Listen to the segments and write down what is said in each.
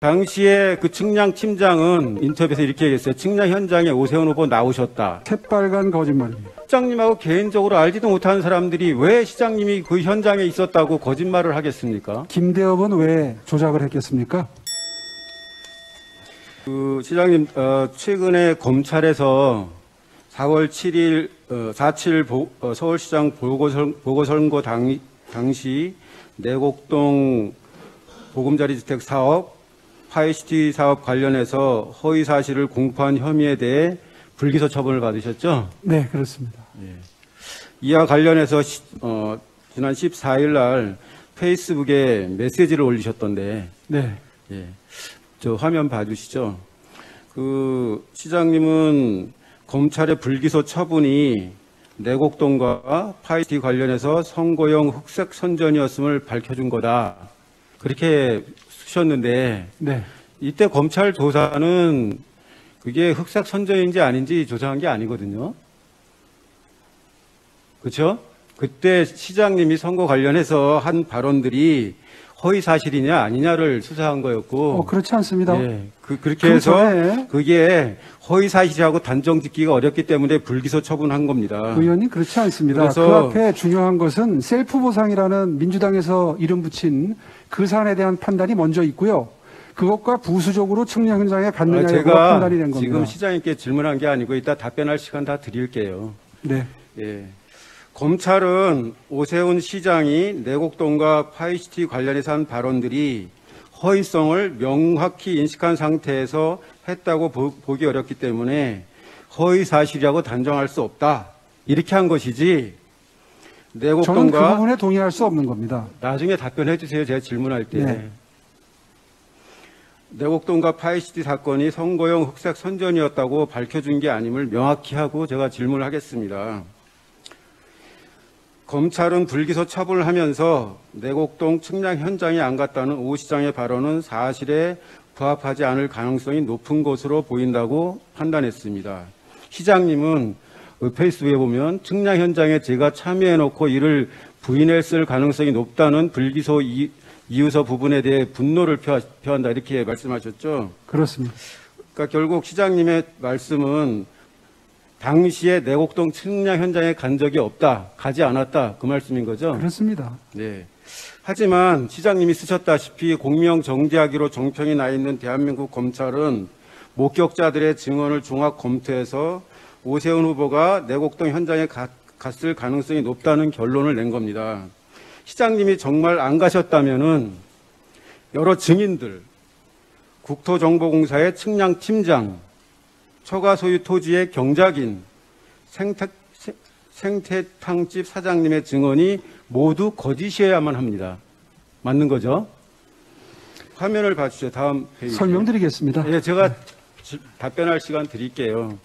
당시에 그 측량 팀장은 인터뷰에서 이렇게 얘기했어요. 측량 현장에 오세훈 후보 나오셨다. 새빨간 거짓말입니다. 시장님하고 개인적으로 알지도 못하는 사람들이 왜 시장님이 그 현장에 있었다고 거짓말을 하겠습니까? 김대엽은 왜 조작을 했겠습니까? 그 시장님 최근에 검찰에서 4월 7일 4.7 서울시장 보궐선거 당시 내곡동 보금자리 주택 사업 파이시티 사업 관련해서 허위 사실을 공표한 혐의에 대해 불기소 처분을 받으셨죠? 네, 그렇습니다. 예. 이와 관련해서 지난 14일 날 페이스북에 메시지를 올리셨던데, 네. 예. 저 화면 봐주시죠. 그 시장님은 검찰의 불기소 처분이 내곡동과 파이시티 관련해서 선거용 흑색 선전이었음을 밝혀준 거다. 그렇게 쓰셨는데, 네. 이때 검찰 조사는 그게 흑색 선전인지 아닌지 조사한 게 아니거든요. 그렇죠? 그때 시장님이 선거 관련해서 한 발언들이 허위 사실이냐 아니냐를 수사한 거였고. 그렇지 않습니다. 예, 그렇게 해서 전에 그게 허위 사실이라고 단정 짓기가 어렵기 때문에 불기소 처분한 겁니다. 의원님 그렇지 않습니다. 그래서 그 앞에 중요한 것은 셀프 보상이라는 민주당에서 이름 붙인 그 사안에 대한 판단이 먼저 있고요. 그것과 부수적으로 측량 현장에 갔느냐에 제가 판단이 된 겁니다. 지금 시장님께 질문한 게 아니고 이따 답변할 시간 다 드릴게요. 네. 예. 검찰은 오세훈 시장이 내곡동과 파이시티 관련해서 한 발언들이 허위성을 명확히 인식한 상태에서 했다고 보기 어렵기 때문에 허위 사실이라고 단정할 수 없다. 이렇게 한 것이지. 저는 그 내곡동과 부분에 동의할 수 없는 겁니다. 나중에 답변해 주세요. 제가 질문할 때. 네. 내곡동과 파이시티 사건이 선거용 흑색 선전이었다고 밝혀준 게 아님을 명확히 하고 제가 질문을 하겠습니다. 검찰은 불기소 처분을 하면서 내곡동 측량 현장에 안 갔다는 오 시장의 발언은 사실에 부합하지 않을 가능성이 높은 것으로 보인다고 판단했습니다. 시장님은 페이스북에 보면 측량 현장에 제가 참여해놓고 이를 부인했을 가능성이 높다는 불기소 이유서 부분에 대해 분노를 표한다 이렇게 말씀하셨죠. 그렇습니다. 그러니까 결국 시장님의 말씀은 당시에 내곡동 측량 현장에 간 적이 없다, 가지 않았다 그 말씀인 거죠. 그렇습니다. 네. 하지만 시장님이 쓰셨다시피 공명 정지하기로 정평이 나 있는 대한민국 검찰은 목격자들의 증언을 종합 검토해서 오세훈 후보가 내곡동 현장에 갔을 가능성이 높다는 결론을 낸 겁니다. 시장님이 정말 안 가셨다면은 여러 증인들, 국토정보공사의 측량팀장, 처가 소유 토지의 경작인, 생태탕집 사장님의 증언이 모두 거짓이어야만 합니다. 맞는 거죠? 화면을 봐주시죠. 다음 페이지. 설명드리겠습니다. 예, 제가 답변할 시간 드릴게요.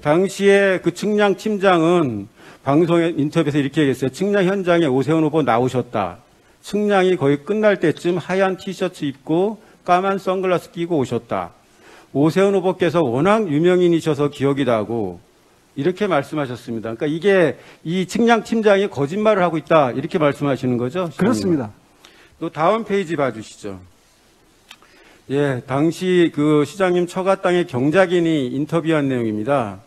당시에 그 측량팀장은 방송에 인터뷰에서 이렇게 얘기했어요. 측량 현장에 오세훈 후보 나오셨다. 측량이 거의 끝날 때쯤 하얀 티셔츠 입고 까만 선글라스 끼고 오셨다. 오세훈 후보께서 워낙 유명인이셔서 기억이 나고 이렇게 말씀하셨습니다. 그러니까 이게 이 측량팀장이 거짓말을 하고 있다 이렇게 말씀하시는 거죠? 시장님? 그렇습니다. 또 다음 페이지 봐주시죠. 예, 당시 그 시장님 처가 땅의 경작인이 인터뷰한 내용입니다.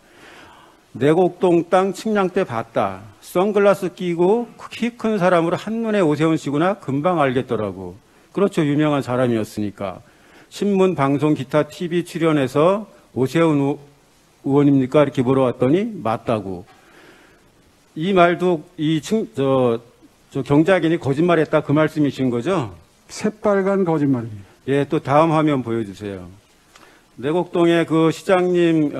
내곡동 땅 측량 때 봤다. 선글라스 끼고 키 큰 사람으로 한눈에 오세훈 씨구나 금방 알겠더라고. 그렇죠. 유명한 사람이었으니까. 신문, 방송, 기타, TV 출연해서 오세훈 의원입니까? 이렇게 물어봤더니 맞다고. 이 말도 저 경작인이 거짓말했다 그 말씀이신 거죠? 새빨간 거짓말입니다. 예, 또 다음 화면 보여주세요. 내곡동의 그 시장님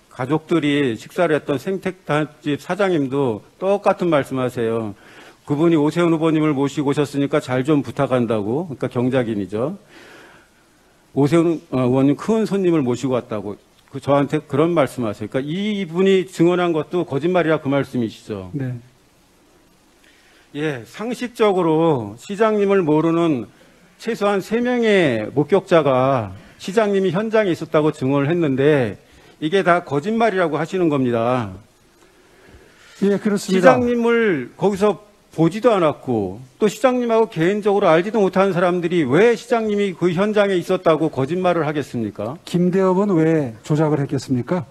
가족들이 식사를 했던 생태탕집 사장님도 똑같은 말씀하세요. 그분이 오세훈 후보님을 모시고 오셨으니까 잘 좀 부탁한다고. 그러니까 경작인이죠. 오세훈 의원님 큰 손님을 모시고 왔다고. 저한테 그런 말씀하세요. 그러니까 이분이 증언한 것도 거짓말이라 그 말씀이시죠. 네. 예, 상식적으로 시장님을 모르는 최소한 3명의 목격자가 시장님이 현장에 있었다고 증언을 했는데 이게 다 거짓말이라고 하시는 겁니다. 예, 그렇습니다. 시장님을 거기서 보지도 않았고 또 시장님하고 개인적으로 알지도 못하는 사람들이 왜 시장님이 그 현장에 있었다고 거짓말을 하겠습니까? 김대업은 왜 조작을 했겠습니까?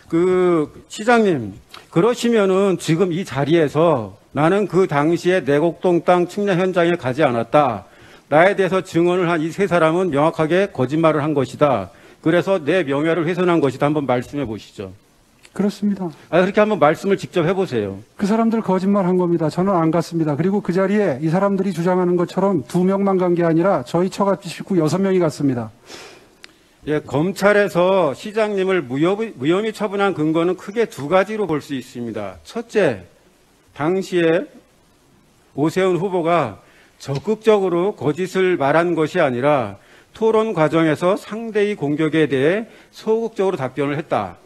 그 시장님, 그러시면은 지금 이 자리에서 나는 그 당시에 내곡동 땅 측량 현장에 가지 않았다. 나에 대해서 증언을 한 이 세 사람은 명확하게 거짓말을 한 것이다. 그래서 내 명예를 훼손한 것이다. 한번 말씀해 보시죠. 그렇습니다. 그렇게 한번 말씀을 직접 해보세요. 그 사람들 거짓말한 겁니다. 저는 안 갔습니다. 그리고 그 자리에 이 사람들이 주장하는 것처럼 2명만 간 게 아니라 저희 처갓집 식구 6명이 갔습니다. 예, 검찰에서 시장님을 무혐의 처분한 근거는 크게 두 가지로 볼 수 있습니다. 첫째, 당시에 오세훈 후보가 적극적으로 거짓을 말한 것이 아니라 토론 과정에서 상대의 공격에 대해 소극적으로 답변을 했다.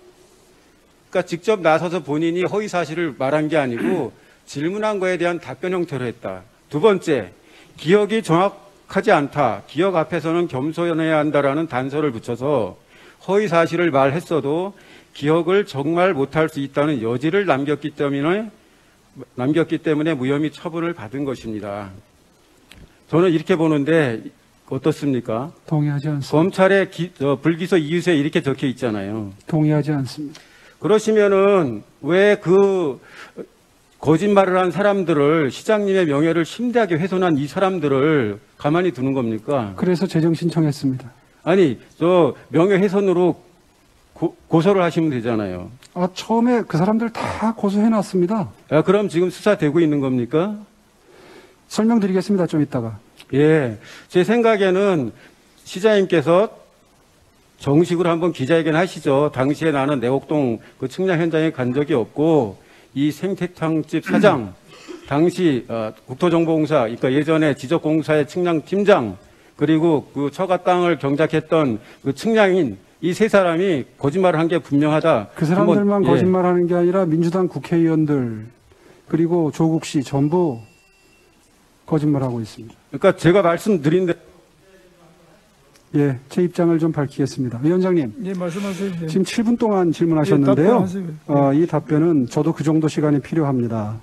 그러니까 직접 나서서 본인이 허위 사실을 말한 게 아니고 질문한 거에 대한 답변 형태로 했다. 두 번째, 기억이 정확하지 않다. 기억 앞에서는 겸손해야 한다라는 단서를 붙여서 허위 사실을 말했어도 기억을 정말 못할 수 있다는 여지를 남겼기 때문에 무혐의 처분을 받은 것입니다. 저는 이렇게 보는데 어떻습니까? 동의하지 않습니다. 검찰의 불기소 이유서에 이렇게 적혀 있잖아요. 동의하지 않습니다. 그러시면은 왜 그 거짓말을 한 사람들을 시장님의 명예를 심대하게 훼손한 이 사람들을 가만히 두는 겁니까? 그래서 재정 신청했습니다. 아니, 저 명예훼손으로 고소를 하시면 되잖아요. 처음에 그 사람들 다 고소해놨습니다. 그럼 지금 수사되고 있는 겁니까? 설명드리겠습니다. 좀 이따가. 예, 제 생각에는 시장님께서 정식으로 한번 기자회견 하시죠. 당시에 나는 내곡동 그 측량 현장에 간 적이 없고 이 생태탕집 사장, 당시 국토정보공사, 그러니까 예전에 지적공사의 측량팀장, 그리고 그 처가 땅을 경작했던 그 측량인 이 세 사람이 거짓말을 한 게 분명하다. 그 사람들만 한번, 거짓말하는 게 아니라 민주당 국회의원들 그리고 조국 씨 전부 거짓말하고 있습니다. 그러니까 제가 말씀드린 대로 예, 제 입장을 좀 밝히겠습니다. 위원장님, 예, 말씀하세요. 예. 지금 7분 동안 질문하셨는데요. 답변하세요. 이 답변은 저도 그 정도 시간이 필요합니다.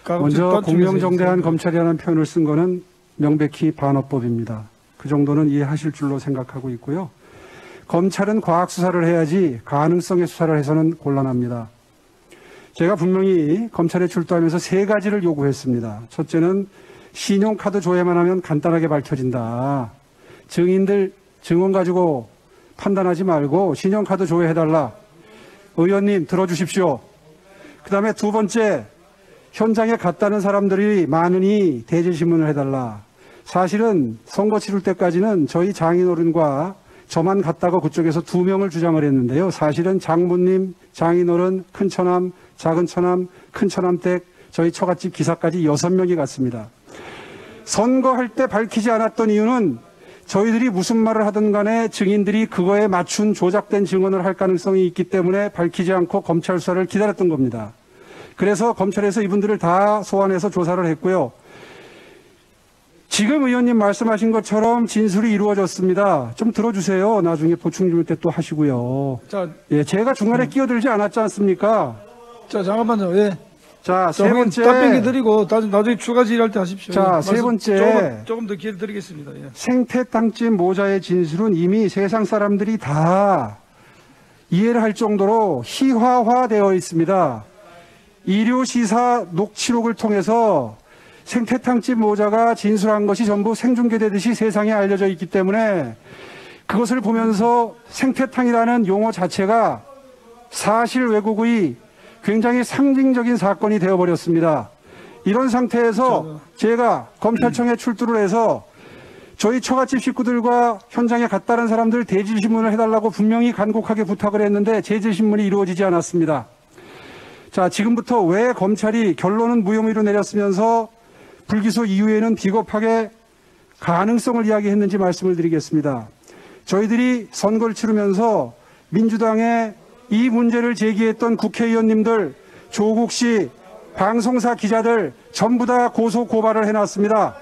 먼저 가급적 공명정대한 해주세요. 검찰이라는 표현을 쓴 거는 명백히 반어법입니다. 그 정도는 이해하실 줄로 생각하고 있고요. 검찰은 과학 수사를 해야지 가능성의 수사를 해서는 곤란합니다. 제가 분명히 검찰에 출두하면서 세 가지를 요구했습니다. 첫째는 신용카드 조회만 하면 간단하게 밝혀진다. 증인들 증언 가지고 판단하지 말고 신용카드 조회해달라. 의원님 들어주십시오. 그 다음에 두 번째, 현장에 갔다는 사람들이 많으니 대질신문을 해달라. 사실은 선거 치를 때까지는 저희 장인어른과 저만 갔다고 그쪽에서 2명을 주장을 했는데요. 사실은 장모님, 장인어른, 큰처남, 작은처남, 큰처남댁, 저희 처갓집 기사까지 6명이 갔습니다. 선거할 때 밝히지 않았던 이유는 저희들이 무슨 말을 하든 간에 증인들이 그거에 맞춘 조작된 증언을 할 가능성이 있기 때문에 밝히지 않고 검찰 수사를 기다렸던 겁니다. 그래서 검찰에서 이분들을 다 소환해서 조사를 했고요. 지금 의원님 말씀하신 것처럼 진술이 이루어졌습니다. 좀 들어주세요. 나중에 보충 질문 때 또 하시고요. 자, 예, 제가 중간에 끼어들지 않았지 않습니까? 자, 잠깐만요. 예. 자, 세 번째. 답변 드리고 나중에 추가 질의할 때 하십시오. 자, 예. 세 번째. 조금 더 기회를 드리겠습니다. 예. 생태땅집 모자의 진술은 이미 세상 사람들이 다 이해를 할 정도로 희화화되어 있습니다.医療시사 녹취록을 통해서 생태탕집 모자가 진술한 것이 전부 생중계되듯이 세상에 알려져 있기 때문에 그것을 보면서 생태탕이라는 용어 자체가 사실 왜곡의 굉장히 상징적인 사건이 되어버렸습니다. 이런 상태에서 제가 검찰청에 출두를 해서 저희 처갓집 식구들과 현장에 갔다는 사람들 대질신문을 해달라고 분명히 간곡하게 부탁을 했는데 제질신문이 이루어지지 않았습니다. 자, 지금부터 왜 검찰이 결론은 무혐의로 내렸으면서 불기소 이후에는 비겁하게 가능성을 이야기했는지 말씀을 드리겠습니다. 저희들이 선거를 치르면서 민주당에 이 문제를 제기했던 국회의원님들, 조국 씨, 방송사 기자들 전부 다 고소 고발을 해놨습니다.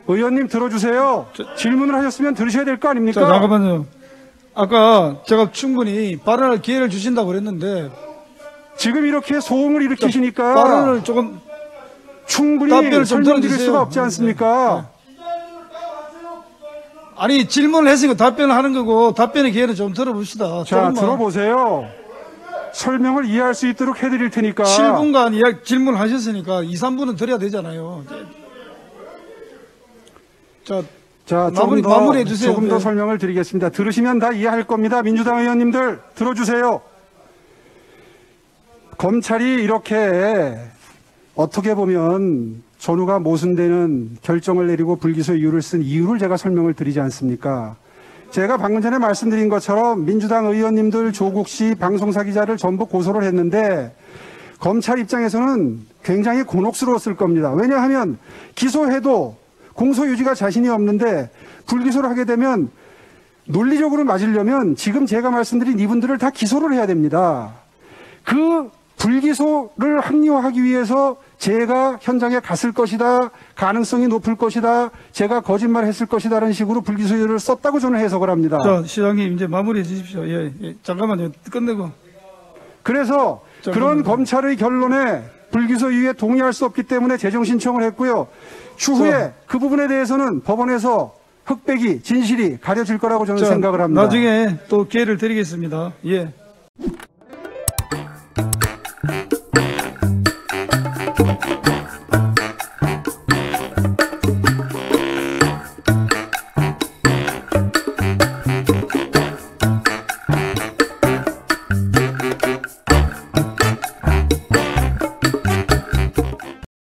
의원님 들어주세요. 질문을 하셨으면 들으셔야 될 거 아닙니까? 자, 잠깐만요. 아까 제가 충분히 발언할 기회를 주신다고 그랬는데 지금 이렇게 소음을 일으키시니까 발언을 조금 충분히 답변을 좀 설명드릴 들어주세요. 수가 없지 않습니까? 아니 질문을 했으니까 답변을 하는 거고 답변의 기회는 좀 들어봅시다. 자, 조금만. 들어보세요. 설명을 이해할 수 있도록 해드릴 테니까. 7분간 질문을 하셨으니까 2, 3분은 드려야 되잖아요. 자, 자, 조금 마무리해 주세요. 조금 더 네. 설명을 드리겠습니다. 들으시면 다 이해할 겁니다. 민주당 의원님들 들어주세요. 검찰이 이렇게 어떻게 보면 전후가 모순되는 결정을 내리고 불기소 이유를 쓴 이유를 제가 설명을 드리지 않습니까? 제가 방금 전에 말씀드린 것처럼 민주당 의원님들 조국 씨 방송사 기자를 전부 고소를 했는데 검찰 입장에서는 굉장히 곤혹스러웠을 겁니다. 왜냐하면 기소해도 공소유지가 자신이 없는데 불기소를 하게 되면 논리적으로 맞으려면 지금 제가 말씀드린 이분들을 다 기소를 해야 됩니다. 그 불기소를 합리화하기 위해서 제가 현장에 갔을 것이다, 가능성이 높을 것이다, 제가 거짓말했을 것이다라는 식으로 불기소를 썼다고 저는 해석을 합니다. 자, 시장님 이제 마무리해 주십시오. 예, 예. 잠깐만요. 끝내고. 그래서 그런 검찰의 결론에 불기소 이유에 동의할 수 없기 때문에 재정 신청을 했고요. 추후에 그 부분에 대해서는 법원에서 흑백이 진실이 가려질 거라고 저는 생각을 합니다. 나중에 또 기회를 드리겠습니다. 예.